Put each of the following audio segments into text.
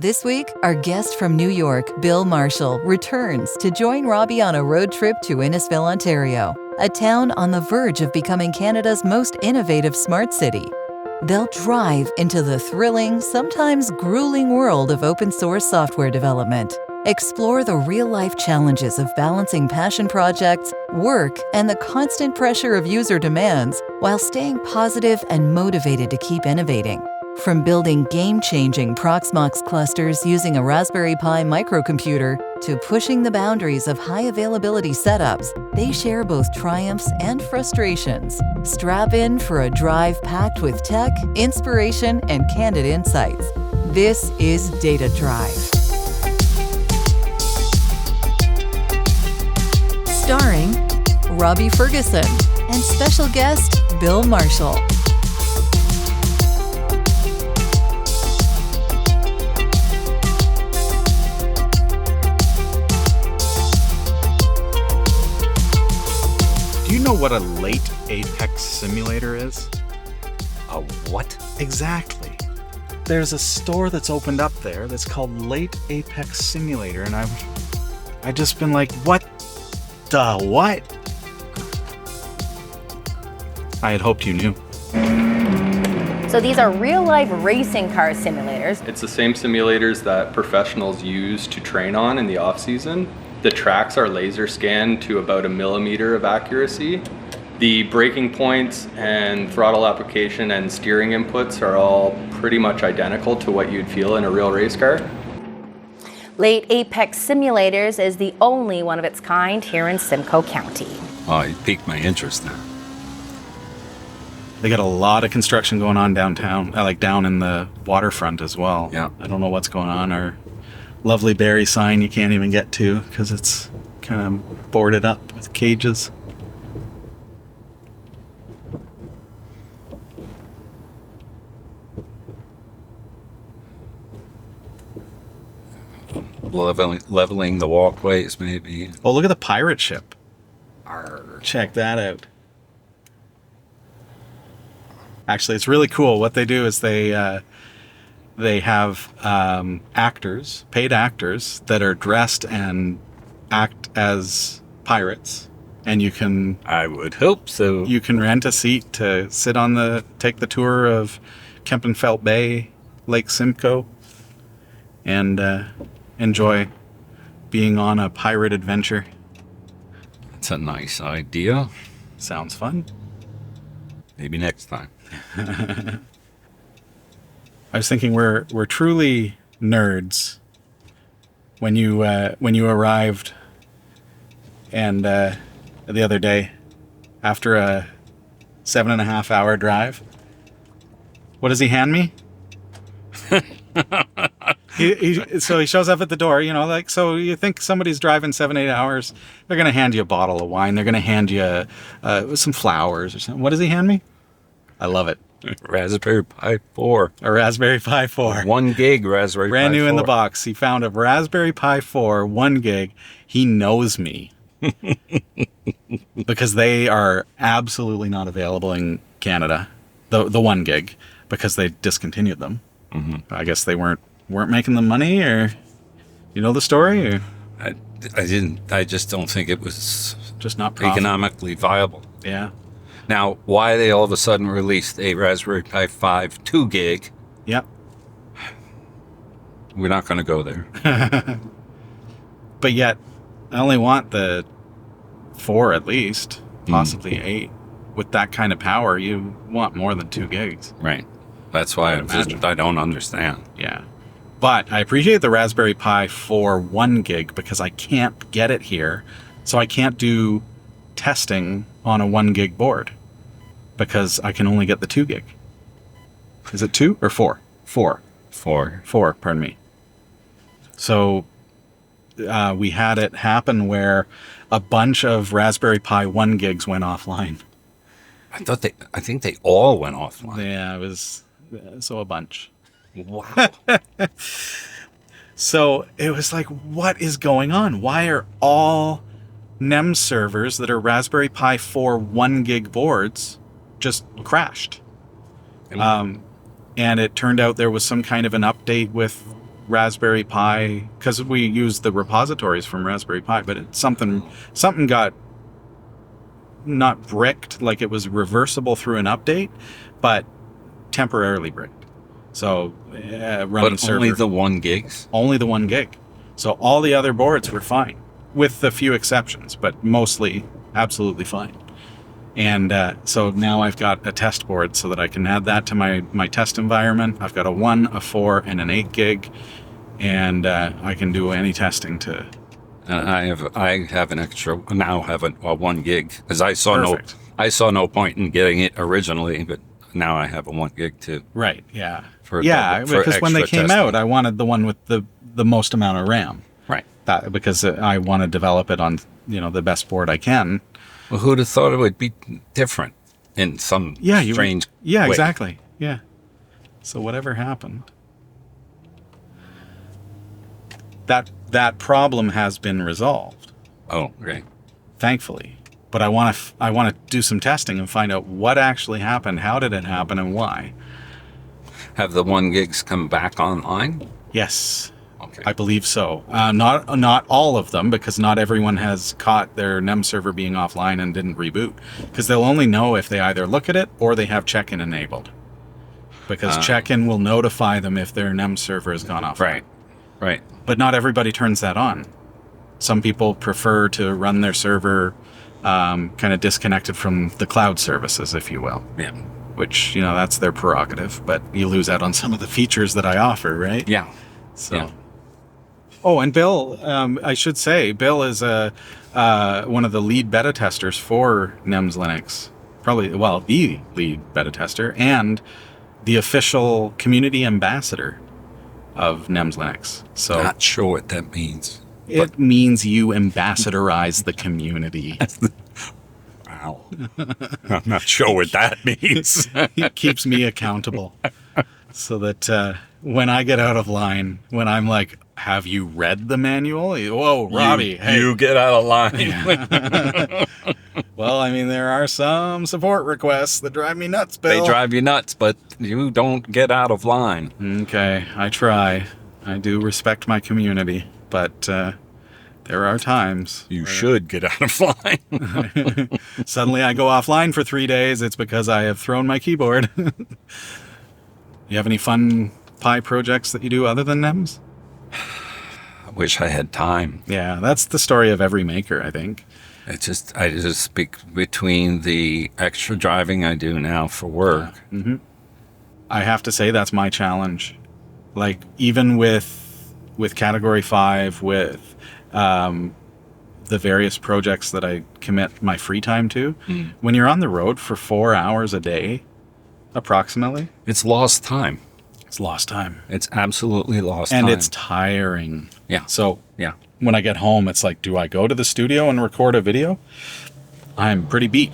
This week, our guest from New York, Bill Marshall, returns to join Robbie on a road trip to Innisfil, Ontario, a town on the verge of becoming Canada's most innovative smart city. They'll drive into the thrilling, sometimes grueling world of open source software development, explore the real-life challenges of balancing passion projects, work, and the constant pressure of user demands while staying positive and motivated to keep innovating. From building game-changing Proxmox clusters using a Raspberry Pi microcomputer to pushing the boundaries of high-availability setups, they share both triumphs and frustrations. Strap in for a drive packed with tech, inspiration, and candid insights. This is Data Drive. Starring Robbie Ferguson and special guest Bill Marshall. Do you know what a late Apex simulator is? A what? Exactly. There's a store that's opened up there that's called Late Apex Simulator, and I've just been like, what the what? I had hoped you knew. So these are real-life racing car simulators. It's the same simulators that professionals use to train on in the off-season. The tracks are laser scanned to about 1 millimeter of accuracy. The braking points and throttle application and steering inputs are all pretty much identical to what you'd feel in a real race car. Late Apex Simulators is the only one of its kind here in Simcoe County. Oh, it piqued my interest now. They got a lot of construction going on downtown, like down in the waterfront as well. Yeah. I don't know what's going on. Our lovely Barrie sign you can't even get to because it's kind of boarded up with cages. Leveling the walkways, maybe. Oh, look at the pirate ship. Arr. Check that out. Actually, it's really cool. What they do is they have actors, paid actors, that are dressed and act as pirates. And you can... I would hope so. You can rent a seat to take the tour of Kempenfelt Bay, Lake Simcoe, and enjoy being on a pirate adventure. That's a nice idea. Sounds fun. Maybe next time. I was thinking we're truly nerds when you arrived and the other day after a 7.5 hour drive. What does he hand me? So he shows up at the door, so you think somebody's driving 7-8 hours, they're going to hand you a bottle of wine, they're going to hand you some flowers or something. What does he hand me? I love it. Raspberry Pi 4. A Raspberry Pi 4. 1 gig Raspberry Pi 4. Brand new in the box. He found a Raspberry Pi 4, 1 gig. He knows me. Because they are absolutely not available in Canada. The 1 gig. Because they discontinued them. Mm-hmm. I guess they weren't making the money, or you know the story? Or? I didn't. I just don't think it was just not profitable. Economically viable. Yeah. Now, why they all of a sudden released a Raspberry Pi 5 2 gig? Yep. We're not going to go there. But yet, I only want the 4 at least, possibly 8. With that kind of power, you want more than 2 gigs. Right. That's why I don't understand. Yeah. But I appreciate the Raspberry Pi 4 1 gig because I can't get it here. So I can't do testing on a 1 gig board because I can only get the 2 gig. Is it 2 or 4? 4. 4, pardon me. So we had it happen where a bunch of Raspberry Pi 1 gigs went offline. I think they all went offline. Yeah, it was so a bunch. Wow. So it was like, what is going on? Why are all NEMS servers that are Raspberry Pi 4 1 gig boards just crashed? And it turned out there was some kind of an update with Raspberry Pi, because we use the repositories from Raspberry Pi, but something got not bricked, like it was reversible through an update, but temporarily bricked. So running But only server, the 1 gigs? only the 1 gig. So all the other boards were fine, with a few exceptions, but mostly absolutely fine. And so now I've got a test board so that I can add that to my test environment. I've got a 1, a 4, and an 8 gig, and I can do any testing to. I have an extra, now have a 1 gig, because I saw Perfect. no point in getting it originally, but now I have a 1 gig too. Right, yeah. For Because when they extra came testing. out, I wanted the one with the most amount of RAM. Right. Because I want to develop it on, the best board I can. Well, who'd have thought it would be different in some strange Yeah, way? exactly. Yeah. So whatever happened, that problem has been resolved, Oh, great. thankfully. But I want to do some testing and find out what actually happened, how did it happen, and why. Have the 1 gigs come back online? Yes. Okay. I believe so. Not all of them, because not everyone has caught their NEMS server being offline and didn't reboot. Because they'll only know if they either look at it or they have check-in enabled. Because check-in will notify them if their NEMS server has gone offline. Right. But not everybody turns that on. Some people prefer to run their server kind of disconnected from the cloud services, if you will. Yeah. Which, that's their prerogative. But you lose out on some of the features that I offer, right? Yeah. So. Yeah. Oh, and Bill, I should say, Bill is one of the lead beta testers for NEMS Linux. Probably, the lead beta tester and the official community ambassador of NEMS Linux. So Not sure what that means. it means you ambassadorize the community. Wow. I'm not sure what that means. It keeps me accountable so that when I get out of line, when I'm like, have you read the manual? Whoa, Robbie. You get out of line. Well, I mean, there are some support requests that drive me nuts, Bill. They drive you nuts, but you don't get out of line. Okay, I try. I do respect my community, but there are times. You should get out of line. Suddenly I go offline for 3 days. It's because I have thrown my keyboard. You have any fun Pi projects that you do other than NEMS? I wish I had time. Yeah, that's the story of every maker, I think. I just speak between the extra driving I do now for work. I have to say that's my challenge. Like, even with Category 5, with the various projects that I commit my free time to, when you're on the road for 4 hours a day, approximately, It's lost time. it's lost time. It's absolutely lost And time. it's tiring. Yeah. So Yeah. when I get home, it's like, do I go to the studio and record a video? I'm pretty beat.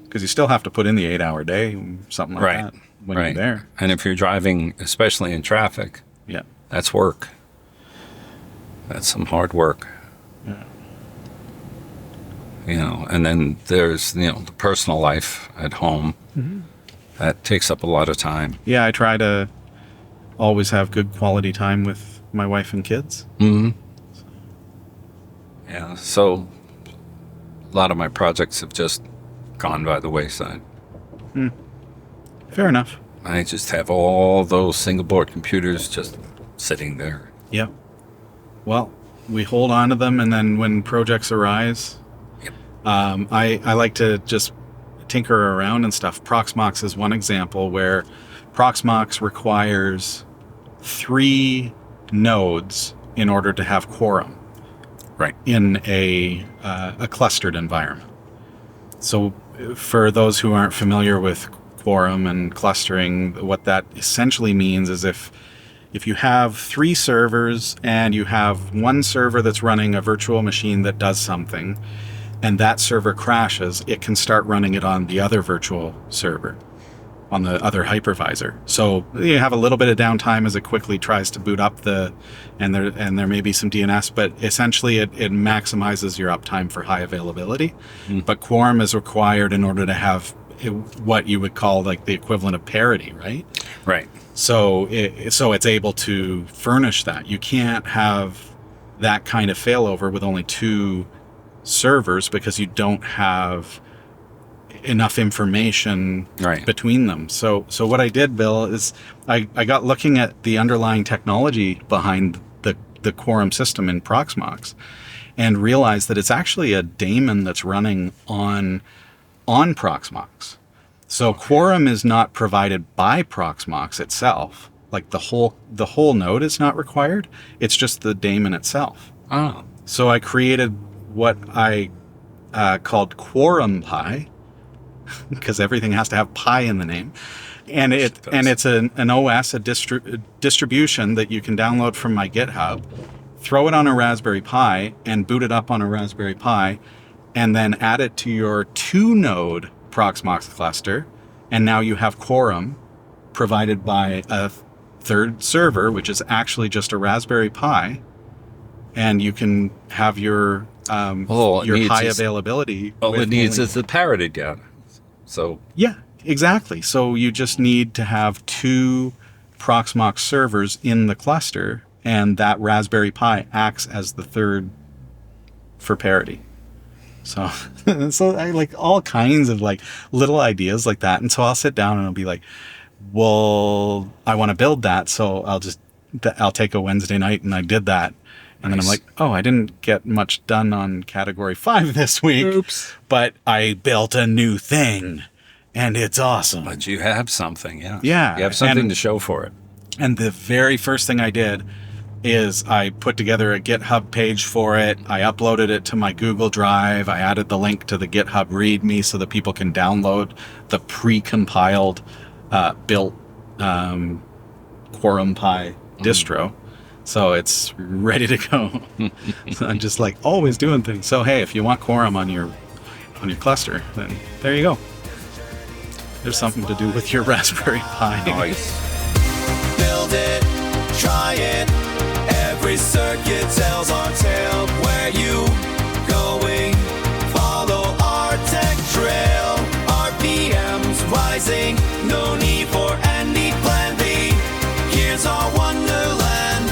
Because you still have to put in the 8-hour day, something like Right. that, when you're there. And if you're driving, especially in traffic, Yeah. that's work. That's some hard work. And then there's, the personal life at home. That takes up a lot of time. Yeah, I try to always have good quality time with my wife and kids. Yeah, so a lot of my projects have just gone by the wayside. Fair enough. I just have all those single board computers just sitting there. Yep. Well, we hold on to them, and then when projects arise, I like to just tinker around and stuff. Proxmox is one example where Proxmox requires 3 nodes in order to have quorum. Right. In a clustered environment. So for those who aren't familiar with quorum and clustering, what that essentially means is if you have 3 servers and you have one server that's running a virtual machine that does something, and that server crashes, it can start running it on the other virtual server, on the other hypervisor. So you have a little bit of downtime as it quickly tries to boot up and there may be some DNS, but essentially it maximizes your uptime for high availability. But quorum is required in order to have what you would call like the equivalent of parity, right? Right. So it's able to furnish that. You can't have that kind of failover with only 2 servers because you don't have enough information between them. So what I did, Bill, is I got looking at the underlying technology behind the Quorum system in Proxmox and realized that it's actually a daemon that's running on Proxmox. So Quorum is not provided by Proxmox itself. Like the whole node is not required. It's just the daemon itself. Oh. So I created what I called QuorumPi, because everything has to have pi in the name. And it's an OS, a distribution that you can download from my GitHub, throw it on a Raspberry Pi, and boot it up on a Raspberry Pi, and then add it to your 2-node Proxmox cluster, and now you have Quorum provided by a 3rd server, which is actually just a Raspberry Pi, and you can have your high availability. All it needs is the parity data. So yeah, exactly. So you just need to have 2 Proxmox servers in the cluster, and that Raspberry Pi acts as the 3rd for parity. So I like all kinds of like little ideas like that. And so I'll sit down and I'll be like, well, I want to build that. So I'll take a Wednesday night, and I did that. And then I'm like, oh, I didn't get much done on Category 5 this week. Oops. But I built a new thing, and it's awesome. But you have something, yeah. Yeah. You have something to show for it. And the very first thing I did is I put together a GitHub page for it. I uploaded it to my Google Drive. I added the link to the GitHub README so that people can download the pre-compiled, built QuorumPi distro. So it's ready to go. So I'm just like always doing things. So hey, if you want Quorum on your cluster, then there you go. There's something to do with your Raspberry Pi. Nice. Build it, try it. Every circuit tells our tale. Where you going? Follow our tech trail. RPMs rising. No need for any plan B. Here's our wonderland.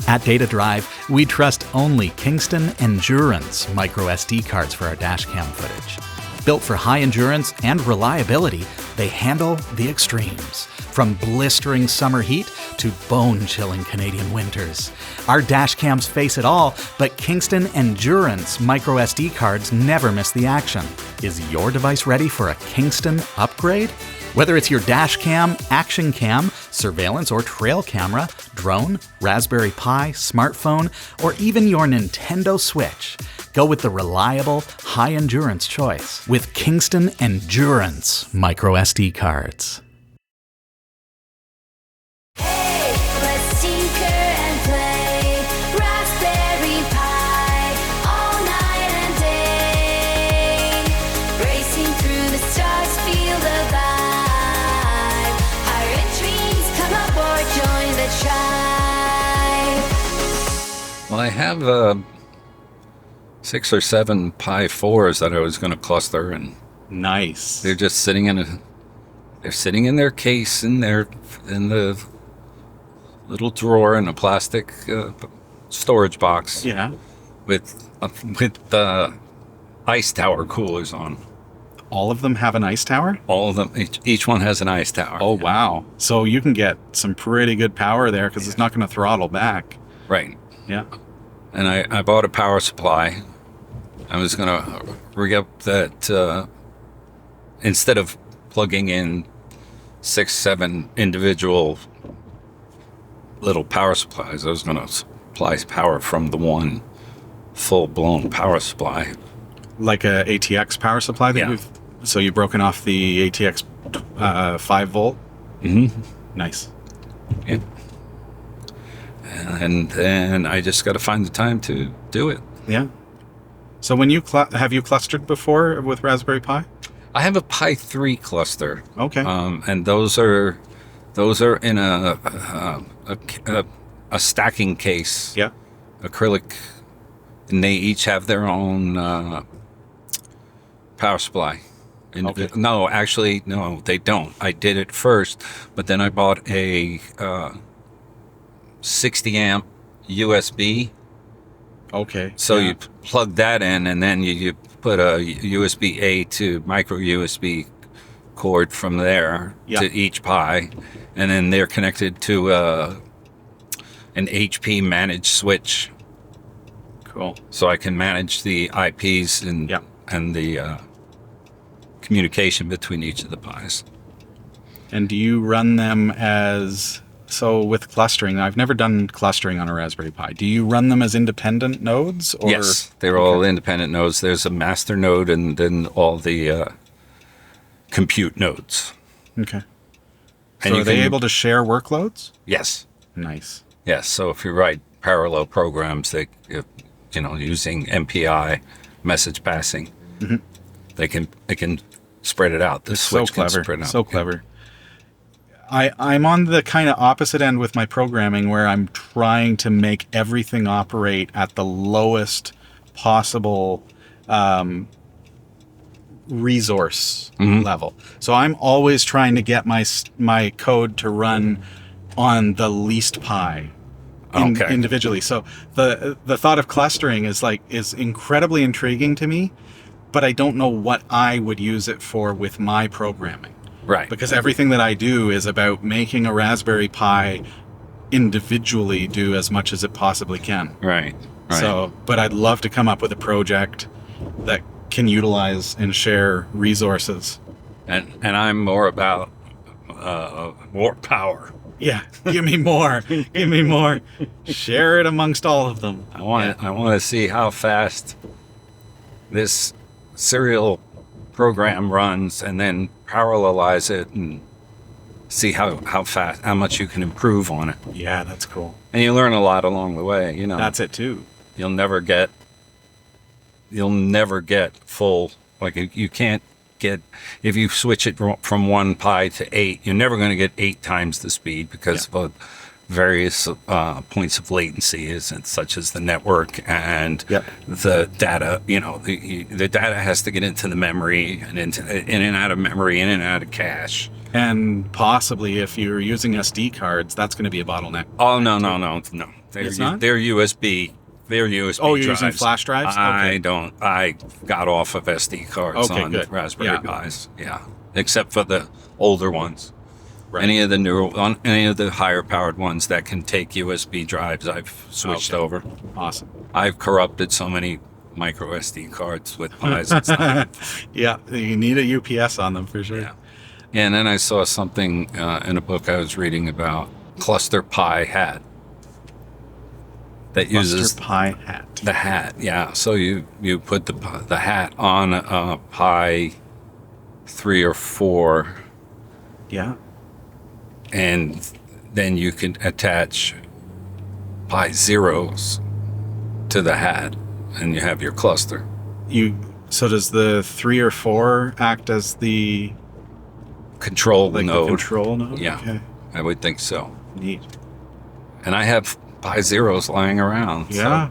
At Data Drive, we trust only Kingston Endurance micro SD cards for our dashcam footage. Built for high endurance and reliability, they handle the extremes, from blistering summer heat to bone-chilling Canadian winters. Our dashcams face it all, but Kingston Endurance micro SD cards never miss the action. Is your device ready for a Kingston upgrade? Whether it's your dash cam, action cam, surveillance or trail camera, drone, Raspberry Pi, smartphone, or even your Nintendo Switch, go with the reliable, high-endurance choice with Kingston Endurance micro SD cards. Hey, let's tinker and play Raspberry Pi all night and day. Racing through the stars, feel the vibe. Higher dreams, come aboard, join the tribe. Well, I have 6 or 7 Pi 4s that I was going to cluster, and Nice. they're just sitting in their case in the little drawer in a plastic storage box. Yeah. with ice tower coolers on. All of them have an ice tower? All of them, each one has an ice tower. Oh, wow. So you can get some pretty good power there because it's not going to throttle back. Right. Yeah. And I bought a power supply. I was going to rig up that, instead of plugging in 6, 7 individual little power supplies, I was going to supply power from the one full-blown power supply. Like a ATX power supply that Yeah. So you've broken off the ATX 5 volt? Mm-hmm. Nice. Yeah. And then I just got to find the time to do it. Yeah. So when you have you clustered before with Raspberry Pi? I have a Pi 3 cluster. Okay. And those are in a stacking case. Yeah. Acrylic, and they each have their own power supply. Okay. No, actually, no, they don't. I did it first, but then I bought a 60 amp USB. Okay. So yeah. you plug that in, and then you put a USB A to micro USB cord from there Yeah. to each Pi, and then they're connected to an HP managed switch, Cool. so I can manage the IPs and Yeah. and the communication between each of the Pis. And do you run them as, so with clustering, I've never done clustering on a Raspberry Pi. Do you run them as independent nodes? Or? Yes, they're all independent nodes. There's a master node and then all the compute nodes. Okay. And So you are they can- able to share workloads? Yes. Nice. Yes, so if you write parallel programs, using MPI, message passing, they can spread it out. The It's so switch can clever. spread out. So clever. I'm on the kind of opposite end with my programming where I'm trying to make everything operate at the lowest possible resource level. So I'm always trying to get my code to run on the least Pi Okay. individually. So the thought of clustering is incredibly intriguing to me, but I don't know what I would use it for with my programming. Right. Because everything that I do is about making a Raspberry Pi individually do as much as it possibly can. Right. Right. So, but I'd love to come up with a project that can utilize and share resources. and I'm more about more power. Yeah, give me more. Give me more. Share it amongst all of them. I want to see how fast this serial program runs, and then parallelize it and see how much you can improve on it. Yeah, that's cool. And you learn a lot along the way. That's it too. You'll never get full, like you can't get, if you switch it from 1 Pi to 8, you're never going to get 8 times the speed because of various points of latency, such as the network and the data. The data has to get into the memory and in and out of memory, in and out of cache. And possibly if you're using SD cards, that's going to be a bottleneck. Oh, no. It's not? They're USB. They're USB Oh, you're drives. using flash drives? I got off of SD cards Okay, on good. Raspberry Yeah. Pis. Yeah. Except for the older ones. Right. Any of the higher powered ones that can take USB drives, I've switched over. Awesome. I've corrupted so many micro SD cards with Pis. It's not- Yeah, you need a UPS on them for sure. yeah. And then I saw something in a book I was reading about Cluster Pi hat. That uses Cluster Pi hat. the hat. Yeah. So you put the hat on a Pi 3 or 4, Yeah. and then you can attach Pi zeros to the hat, and you have your cluster. So does the 3 or 4 act as the Control the node. control node? Yeah. Okay. I would think so. Neat. And I have Pi zeros lying around. Yeah.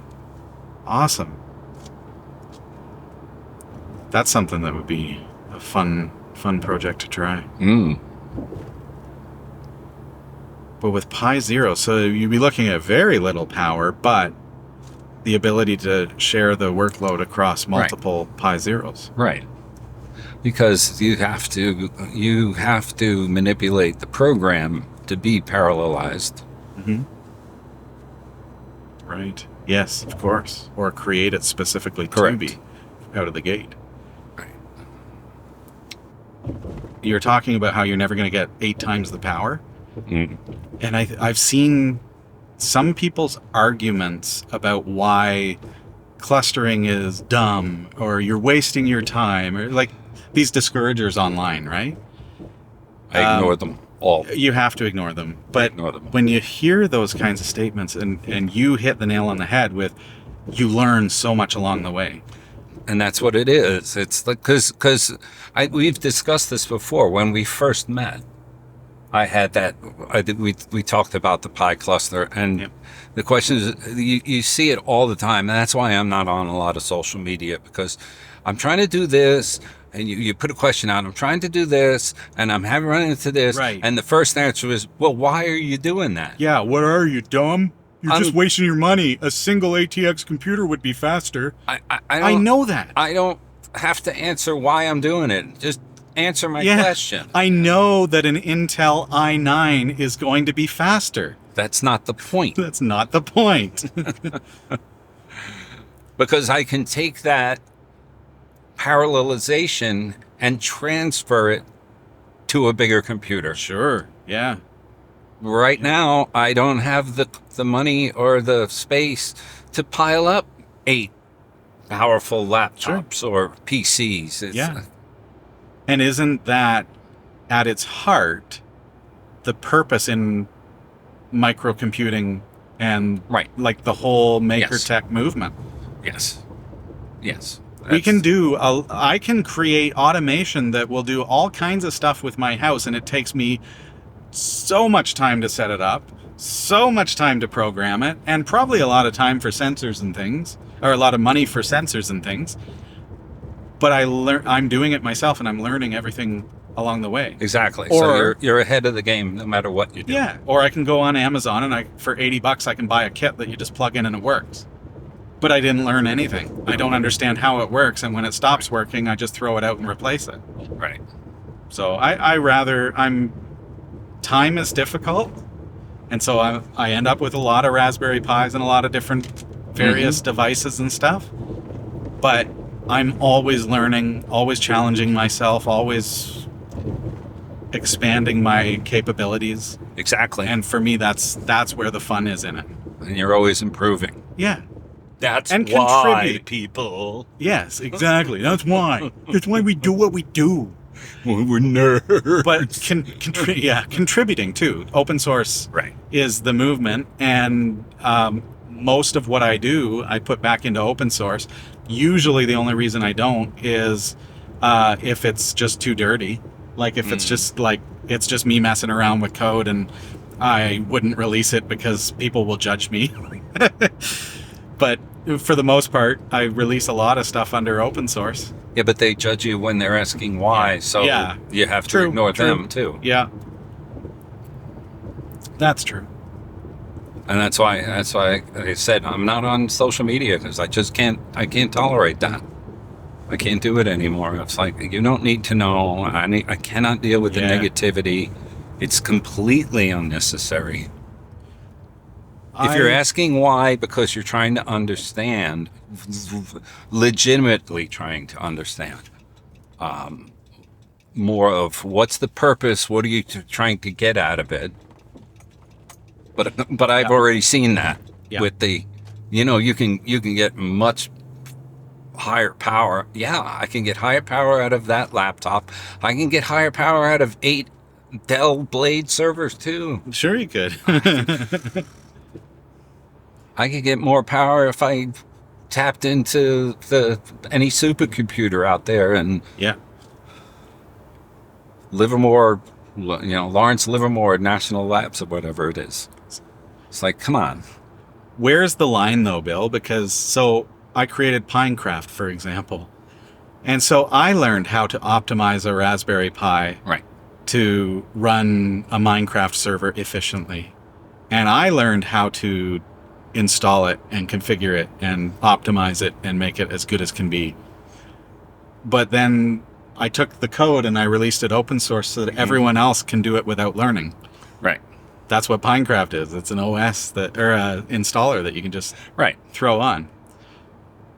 Awesome. That's something that would be a fun project to try. So, But with Pi Zero, so you'd be looking at very little power, but the ability to share the workload across multiple Pi Zeros. right. Because you have to manipulate the program to be parallelized. Right. Yes, of course. Or create it specifically Correct. to be out of the gate. Right. You're talking about how you're never going to get 8 times the power. Mm. And I've seen some people's arguments about why clustering is dumb or you're wasting your time, or like these discouragers online, right? I ignore them all. You have to ignore them. But Ignore them. when you hear those kinds of statements and you hit the nail on the head with, you learn so much along the way. And that's what it is. It's like, because we've discussed this before. When we first met, we talked about the Pi cluster, and Yep. the question is, you see it all the time, and that's why I'm not on a lot of social media, because I'm trying to do this, and you put a question out, I'm trying to do this, and I'm having run into this. Right. And the first answer is, well, why are you doing that? Yeah, what are you, dumb? You're I'm- just wasting your money. A single ATX computer would be faster. I don't- know that. I don't have to answer why I'm doing it. Just answer my question. I know that an Intel i9 is going to be faster. That's not the point. That's not the point. Because I can take that parallelization and transfer it to a bigger computer. Sure, yeah. Right now, I don't have the money or the space to pile up 8 powerful laptops or PCs. Yeah. And isn't that, at its heart, the purpose in microcomputing and Right. like the whole maker Yes. tech movement? Yes. Yes. We can I can create automation that will do all kinds of stuff with my house, and it takes me so much time to set it up, so much time to program it, and probably a lot of time for sensors and things, or a lot of money for sensors and things. But I'm doing it myself, and I'm learning everything along the way. Exactly. Or- So you're ahead of the game no matter what you do. Yeah. Or I can go on Amazon and for $80 I can buy a kit that you just plug in and it works. But I didn't learn anything. I don't understand how it works, and when it stops working, I just throw it out and replace it. Right. So time is difficult, and so I end up with a lot of Raspberry Pis and a lot of different various devices and stuff. But I'm always learning, always challenging myself, always expanding my capabilities. Exactly. And for me, that's where the fun is in it. And you're always improving. Yeah. That's And why, contribute. people. Yes, exactly. That's why. That's why we do what we do. We're nerds. But contributing too. Open source Right. is the movement, and most of what I do, I put back into open source. Usually, the only reason I don't is if it's just too dirty. Like if it's just me messing around with code, and I wouldn't release it because people will judge me. But for the most part, I release a lot of stuff under open source. Yeah, but they judge you when they're asking why, so Yeah. you have to True, ignore true. them too. Yeah, that's true. And that's why I said I'm not on social media, because I can't tolerate that. I can't do it anymore. It's like, you don't need to know. I cannot deal with the Yeah. negativity. It's completely unnecessary. If you're asking why because you're trying to understand, legitimately trying to understand, more of what's the purpose, what are you trying to get out of it? But I've already seen that with the, you can get much higher power. Yeah, I can get higher power out of that laptop. I can get higher power out of 8 Dell Blade servers too. Sure you could. I could get more power if I tapped into any supercomputer out there and Yeah. Livermore, Lawrence Livermore National Labs or whatever it is. It's like, come on. Where's the line though, Bill? Because I created Pinecraft, for example. And so I learned how to optimize a Raspberry Pi Right. to run a Minecraft server efficiently. And I learned how to install it and configure it and optimize it and make it as good as can be. But then I took the code and I released it open source so that everyone else can do it without learning. Right. That's what Pinecraft is. It's an OS or an installer that you can just Right. throw on.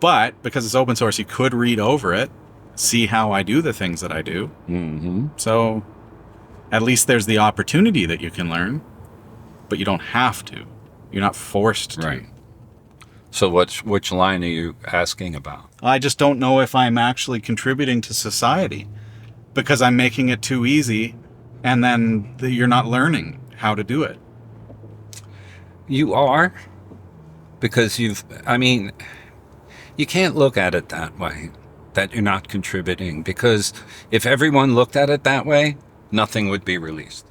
But because it's open source, you could read over it, see how I do the things that I do. Mm-hmm. So at least there's the opportunity that you can learn, but you don't have to. You're not forced to. Right. So which line are you asking about? I just don't know if I'm actually contributing to society because I'm making it too easy, and then you're not learning how to do it. You are, because you can't look at it that way, that you're not contributing, because if everyone looked at it that way, nothing would be released.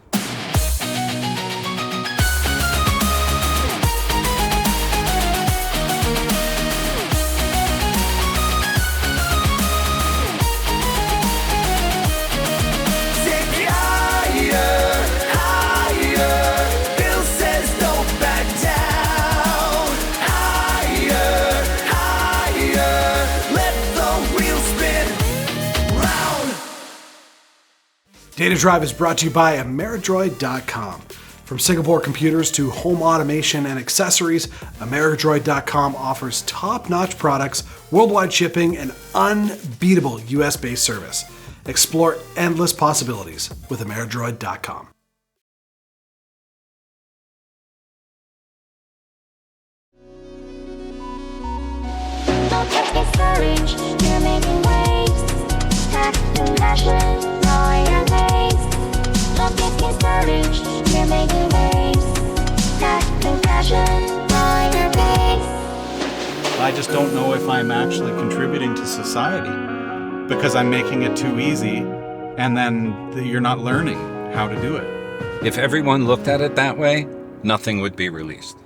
Data Drive is brought to you by Ameridroid.com. From Singapore computers to home automation and accessories, Ameridroid.com offers top-notch products, worldwide shipping, and unbeatable US-based service. Explore endless possibilities with Ameridroid.com. Don't get discouraged, you're making waves. Stack the passion, roar your waves. Don't get discouraged, you're making waves. Stack the passion, roar your waves. I just don't know if I'm actually contributing to society because I'm making it too easy, and then you're not learning how to do it. If everyone looked at it that way, nothing would be released.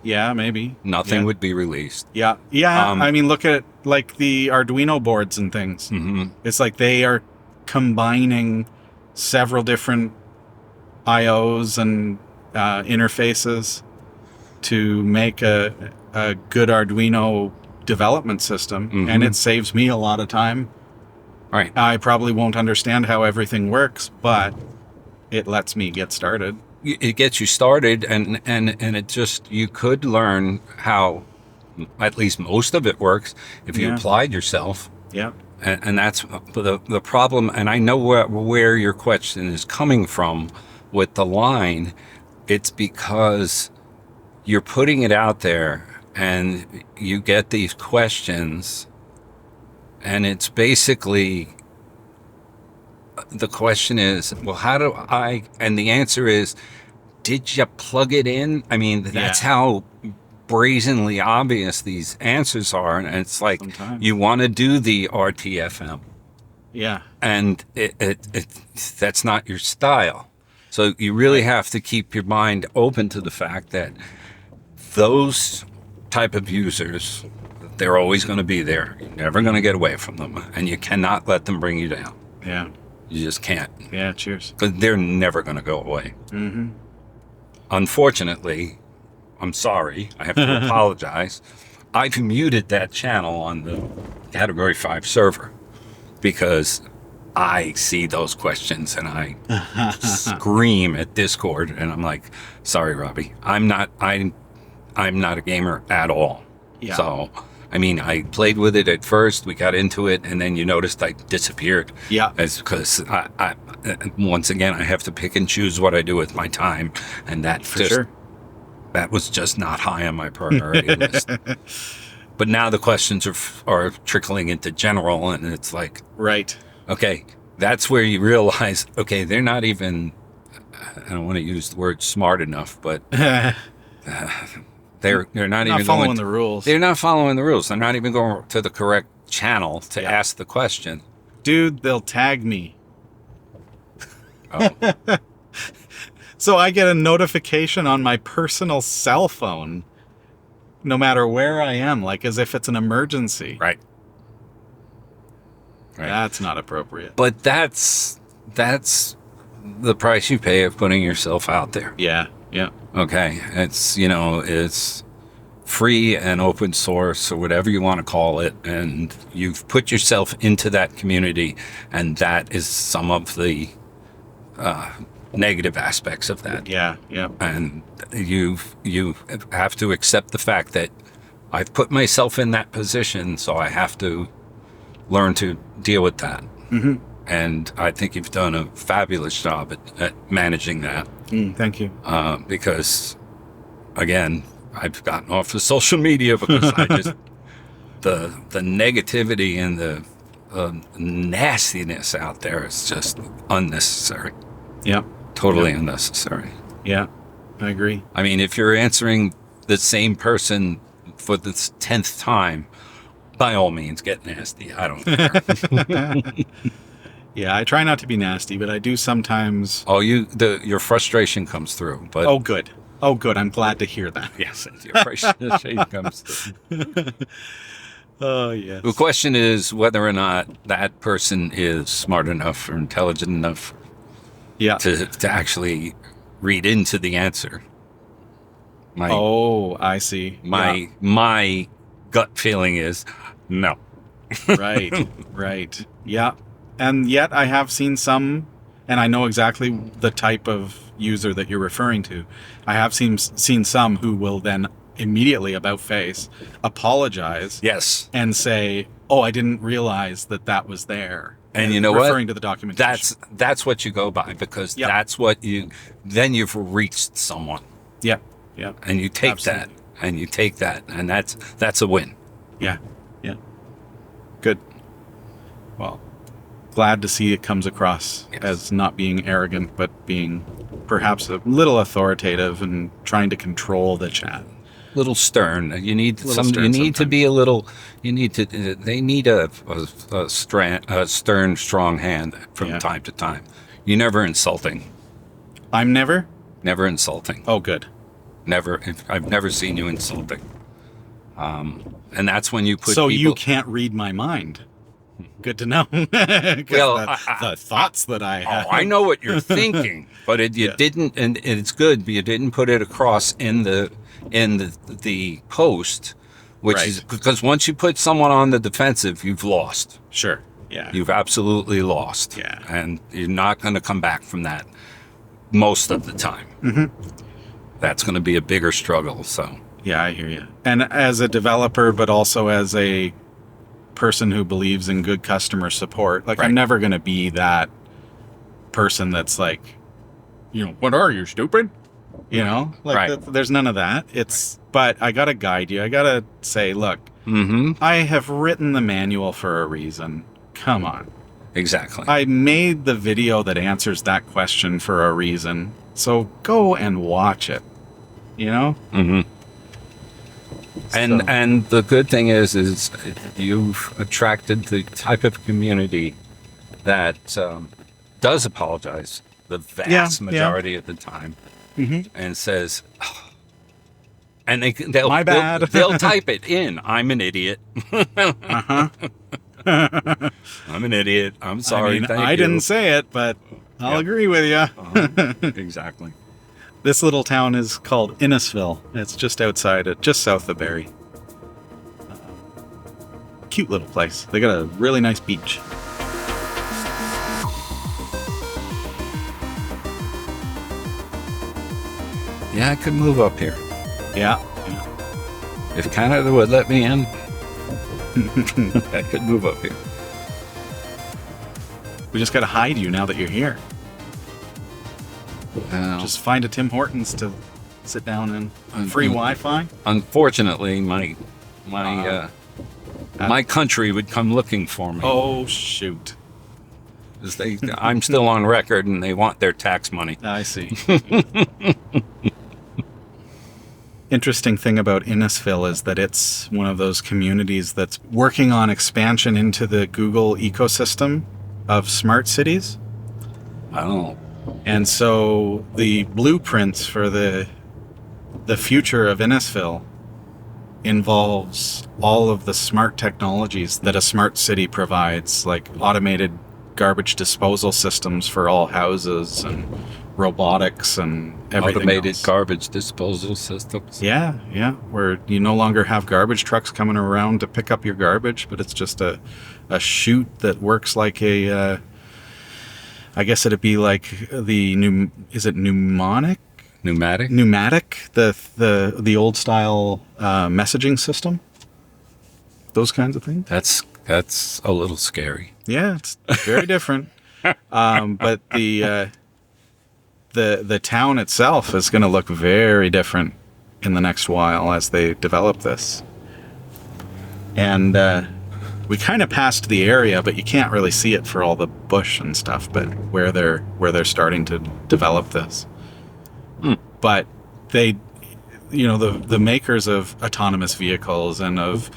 Yeah, maybe. Nothing Yeah. would be released. Yeah. I mean, look at like the Arduino boards and things. Mm-hmm. It's like they are combining several different IOs and interfaces to make a good Arduino development system, and it saves me a lot of time. Right. I probably won't understand how everything works, but it lets me get started. It gets you started, and it just, you could learn how at least most of it works if you Yeah. applied yourself. Yeah. And that's the problem. And I know where your question is coming from with the line. It's because you're putting it out there and you get these questions, and it's basically, the question is, well, how do I, and the answer is, did you plug it in? I mean, that's how brazenly obvious these answers are. And it's like, Sometimes. you want to do the RTFM, Yeah. and that's not your style. So you really have to keep your mind open to the fact that those type of users, they're always going to be there. You're never going to get away from them, and you cannot let them bring you down. Yeah. You just can't, Yeah. Cheers. because they're never going to go away. Mm-hmm. Unfortunately, I'm sorry, I have to apologize. I've muted that channel on the Category 5 server because I see those questions and I scream at Discord, and I'm like, sorry, Robbie, I'm not a gamer at all. Yeah. So, I mean, I played with it at first, we got into it, and then you noticed I disappeared. Yeah. It's because I once again, I have to pick and choose what I do with my time, and that that was just not high on my priority list. But now the questions are trickling into general, and it's like, Right. okay, that's where you realize, okay, they're not even, I don't want to use the word smart enough, but they're not even following going the rules. They're not following the rules. They're not even going to the correct channel to ask the question. Dude, they'll tag me. Oh, So I get a notification on my personal cell phone no matter where I am, like as if it's an emergency. right. Right. That's not appropriate. But that's the price you pay of putting yourself out there. Yeah. Yeah. Okay, it's free and open source, or whatever you want to call it, and you've put yourself into that community, and that is some of the negative aspects of that. Yeah. Yeah. And you have to accept the fact that I've put myself in that position, so I have to learn to deal with that. Mm-hmm. And I think you've done a fabulous job at managing that. Thank you. Because, again, I've gotten off of social media because I just the negativity and the nastiness out there is just unnecessary. Yeah. Totally unnecessary. Yeah. I agree. I mean, if you're answering the same person for the 10th time, by all means, get nasty. I don't care. Yeah, I try not to be nasty, but I do sometimes. Oh, your frustration comes through. But Oh, good. Oh, good. I'm glad to hear that. yes, your frustration comes through. Oh, yes. The question is whether or not that person is smart enough or intelligent enough Yeah. to actually read into the answer. Oh, I see. My gut feeling is no. Yeah. Right. Right. Yeah. And yet I have seen some, And I know exactly the type of user that you're referring to. I have seen some who will then immediately about face apologize. Yes. And say, "Oh, I didn't realize that was there." And you know what? Referring to the documentation. That's what you go by, because Yep. that's what then you've reached someone. Yep. Yep. And you take Absolutely. and that's a win. Yeah. Yeah. Good. Well, glad to see it comes across as not being arrogant, but being perhaps a little authoritative and trying to control the chat. Little stern. You need Little stern You need to sometimes. be a little. You need to. They need a stern, strong hand from Yeah. time to time. You're never insulting. I'm never? Never insulting. Oh, good. Never. I've never seen you insulting. And that's when you put. So people, you can't read my mind. Good to know. 'Cause Well, the thoughts that I have. I know what you're thinking, but you didn't, and it's good. But you didn't put it across in the post, which Right. is because once you put someone on the defensive, you've lost. Sure. Yeah. You've absolutely lost. Yeah. And you're not going to come back from that most of the time. Mm-hmm. That's going to be a bigger struggle. So Yeah, I hear you. And as a developer, but also as a person who believes in good customer support, like Right. I'm never going to be that person that's like, what are you, stupid? Like Right. there's none of that. But I got to guide you. I got to say, look, I have written the manual for a reason. Come on. exactly. I made the video that answers that question for a reason. So go and watch it. Mm-hmm. And the good thing is you've attracted the type of community that does apologize the vast majority of the time, and says, and they'll My bad. They'll type it in. I'm an idiot. I'm an idiot. I'm sorry. Thank I you. didn't say it, but I'll agree with you. Exactly. This little town is called Innisfil. It's just just south of Barrie. Cute little place. They got a really nice beach. Yeah, I could move up here Yeah. if Canada would let me in. I could move up here. We just got to hide you now that you're here. Well, Just find a Tim Hortons to sit down in. Free Wi-Fi. unfortunately, my country would come looking for me. Oh, shoot. 'Cause I'm still on record, and they want their tax money. I see. Interesting thing about Innisfil is that it's one of those communities that's working on expansion into the Google ecosystem of smart cities. Oh, And so the blueprints for the future of Innisfil involves all of the smart technologies that a smart city provides, like automated garbage disposal systems for all houses and robotics and everything automated else. garbage disposal systems. Yeah, where you no longer have garbage trucks coming around to pick up your garbage, but it's just a chute that works like a I guess it'd be like is it pneumonic? Pneumatic? Pneumatic, the old style messaging system. Those kinds of things. That's a little scary. Yeah, it's very different. But the town itself is going to look very different in the next while as they develop this. And we kind of passed the area, but you can't really see it for all the bush and stuff. But where they're starting to develop this, but they, the makers of autonomous vehicles and of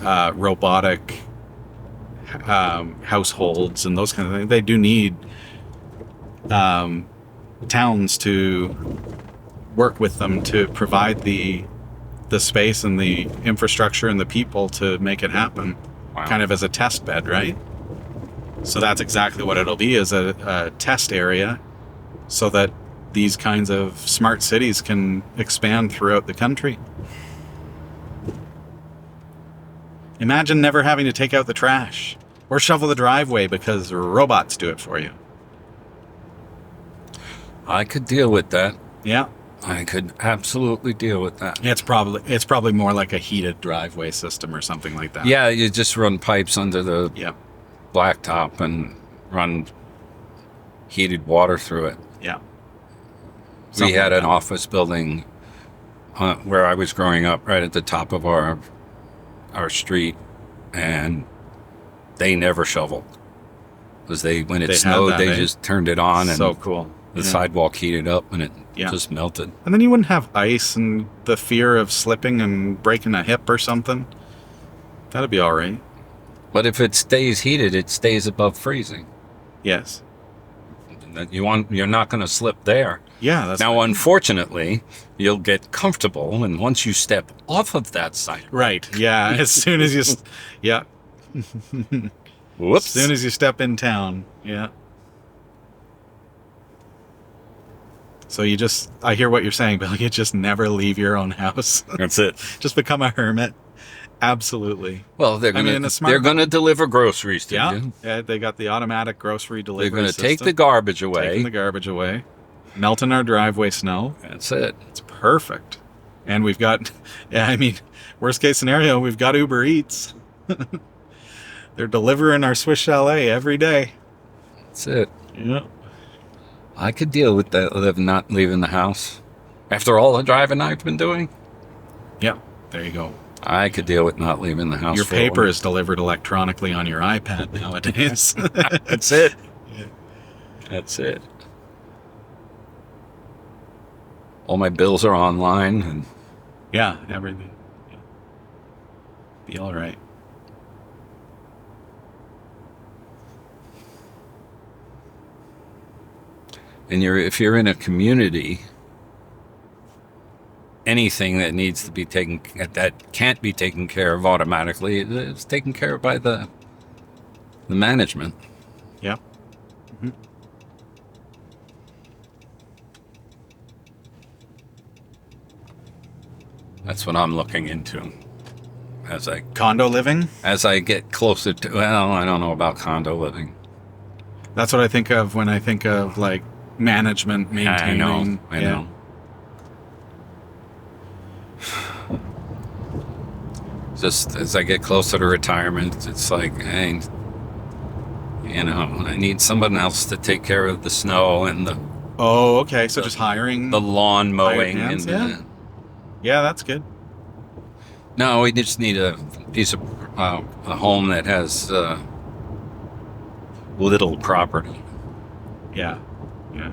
robotic households and those kind of things, they do need towns to work with them to provide the space and the infrastructure and the people to make it happen. Wow. Kind of as a test bed, right? So that's exactly what it'll be, is a test area so that these kinds of smart cities can expand throughout the country. Imagine never having to take out the trash or shovel the driveway because robots do it for you. I could deal with that. Yeah. I could absolutely deal with that. It's probably more like a heated driveway system or something like that. Yeah, you just run pipes under the Yeah. blacktop and run heated water through it. Yeah. We Something had like an that. office building where I was growing up, right at the top of our street, and they never shoveled because when it They had snowed, that, they eh? just turned it on, and So cool. the Yeah. sidewalk heated up, and it Yeah. just melted. And then you wouldn't have ice and the fear of slipping and breaking a hip or something. That'd be all right. But if it stays heated, it stays above freezing. Yes. You're not going to slip there. Yeah. That's Now, unfortunately, you'll get comfortable, and once you step off of that sidewalk, right. Yeah. As soon as you, yeah. whoops, As soon as you step in town. Yeah. So I hear what you're saying, Bill. You just never leave your own house. that's it. Just become a hermit. Absolutely. Well, they're mean, gonna a smart- deliver groceries to Yeah. you. Yeah. They got the automatic grocery delivery They're gonna system. take the garbage away. Taking the garbage away. Melting our driveway snow. That's it. It's perfect. And we've got, yeah, I mean, worst case scenario, we've got Uber Eats. They're delivering our Swiss Chalet every day. That's it. Yeah. I could deal with that, not leaving the house. After all the driving I've been doing, Yeah. There you go. I could deal with not leaving the house. Your for a paper while. is delivered electronically on your iPad nowadays. That's it. That's it. All my bills are online, and Yeah, everything. Yeah. Be all right. if you're in a community, anything that needs to be that can't be taken care of automatically is taken care of by the management. Yeah. That's what I'm looking into as Condo living? I get closer to. Well, I don't know about condo living. That's what I think of when I think of like management, maintaining. I know. Just as I get closer to retirement, it's like, hey, I need someone else to take care of the snow and the Oh, okay. So just hiring. lawn mowing hands, and yeah. Yeah, that's good. no, we just need a piece of a home that has little property. Yeah. Yeah.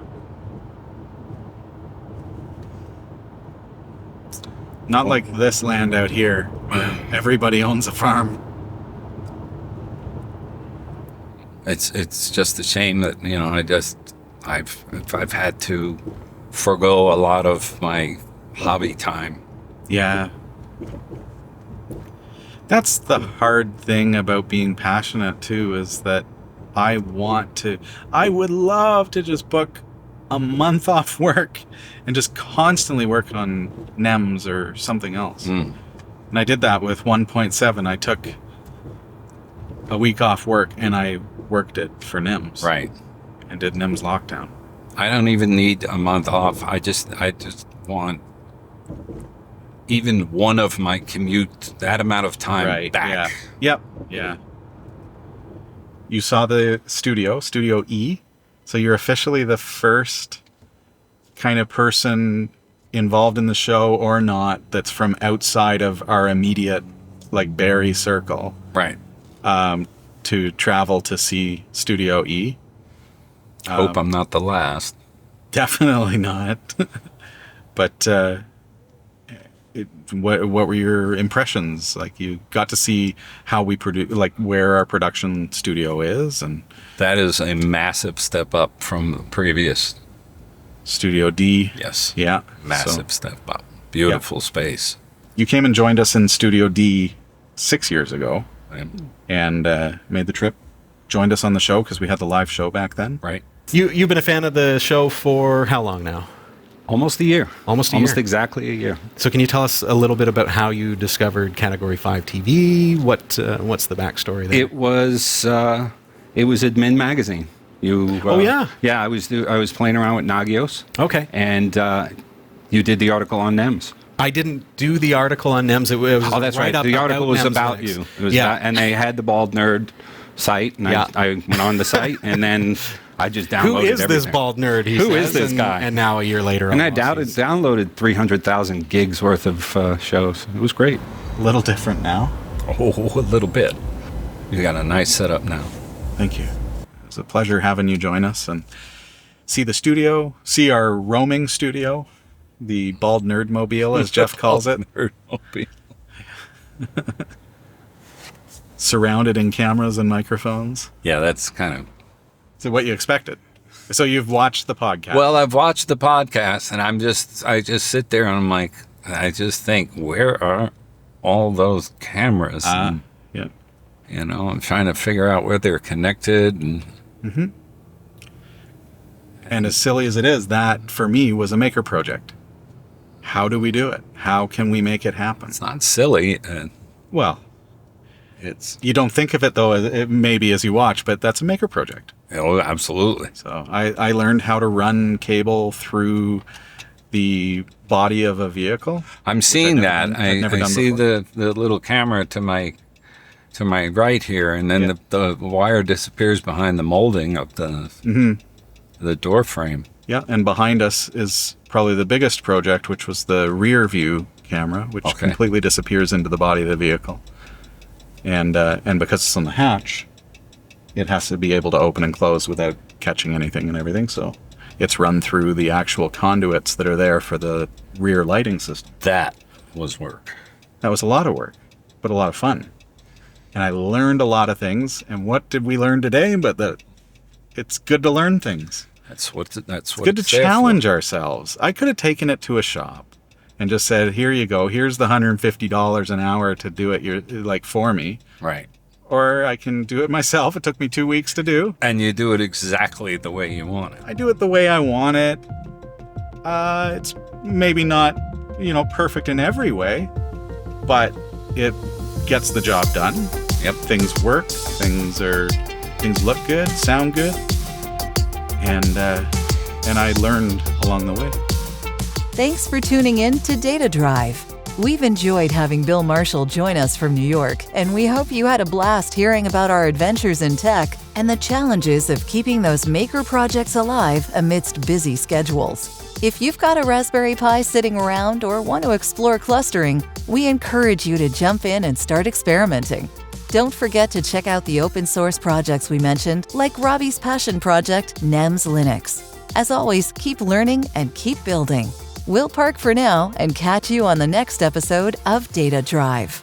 Not like this land out here where everybody owns a farm. It's just a shame that I've had to forgo a lot of my hobby time. Yeah. That's the hard thing about being passionate too, is that I would love to just book a month off work and just constantly work on NEMS or something else. And I did that with 1.7. I took a week off work and I worked it for NEMS. Right. And did NEMS lockdown. I don't even need a month off. I just want even one of my commute, that amount of time back. Yeah. Yep. Yeah. You saw the Studio E. So you're officially the first kind of person involved in the show or not that's from outside of our immediate like Barrie circle. Right. To travel to see Studio E. Hope I'm not the last. Definitely not. But what were your impressions? Like, you got to see how we produce, like where our production studio is, and That is a massive step up from the previous. Studio D. Yes. Yeah. Massive So step up. Beautiful space. you came and joined us in Studio D 6 years ago Right. and made the trip. Joined us on the show because we had the live show back then. Right. You've been a fan of the show for how long now? Almost a year. Almost Almost exactly a year. So can you tell us a little bit about how you discovered Category 5 TV? What's the backstory there? It was Admin Magazine. You. Oh, yeah? Yeah, I was playing around with Nagios. Okay. And you did the article on NEMS. I didn't do the article on NEMS. It was Oh, that's right. up The article was NEMS about next. you. It was Yeah. and they had the Bald Nerd site, and Yeah. I went on the site, and then I just downloaded Who is this everything. bald nerd? He Who says, is this and- guy? And now a year later, And I almost, downloaded 300,000 gigs worth of shows. It was great. A little different now. Oh, a little bit. You got a nice setup now. Thank you. It's a pleasure having you join us and see the studio, see our roaming studio, the Bald Nerd Mobile, as Jeff calls it. Nerdmobile. Surrounded in cameras and microphones. Yeah, that's kind of. So what you expected. So you've watched the podcast. Well, I've watched the podcast, and I just sit there and I'm like, I just think, where are all those cameras? And, yeah. you know, I'm trying to figure out where they're connected. And And as silly as it is, that for me was a maker project. How do we do it? How can we make it happen? it's not silly. Well, It's you don't think of it though, maybe as you watch, but that's a maker project. oh, absolutely. So I learned how to run cable through the body of a vehicle. I'm seeing I've that. never- I've never I done see before. the little camera to my right here, and then Yeah. the wire disappears behind the molding of the door frame. Yeah, and behind us is probably the biggest project, which was the rear view camera, which Okay. completely disappears into the body of the vehicle. And because it's on the hatch, it has to be able to open and close without catching anything and everything. So it's run through the actual conduits that are there for the rear lighting system. That was work. That was a lot of work, but a lot of fun. And I learned a lot of things. And what did we learn today? But that it's good to learn things. That's what It's what good to it's there for. challenge ourselves. I could have taken it to a shop and just said, "Here you go. Here's the $150 an hour to do it for me." Right. Or I can do it myself. It took me 2 weeks to do. And you do it exactly the way you want it. I do it the way I want it. It's maybe not, perfect in every way, but it gets the job done. Yep. Things work. Things look good, sound good, and I learned along the way. Thanks for tuning in to Data Drive. We've enjoyed having Bill Marshall join us from New York, and we hope you had a blast hearing about our adventures in tech and the challenges of keeping those maker projects alive amidst busy schedules. If you've got a Raspberry Pi sitting around or want to explore clustering, we encourage you to jump in and start experimenting. Don't forget to check out the open source projects we mentioned, like Robbie's passion project, NEMS Linux. As always, keep learning and keep building. We'll park for now and catch you on the next episode of Data Drive.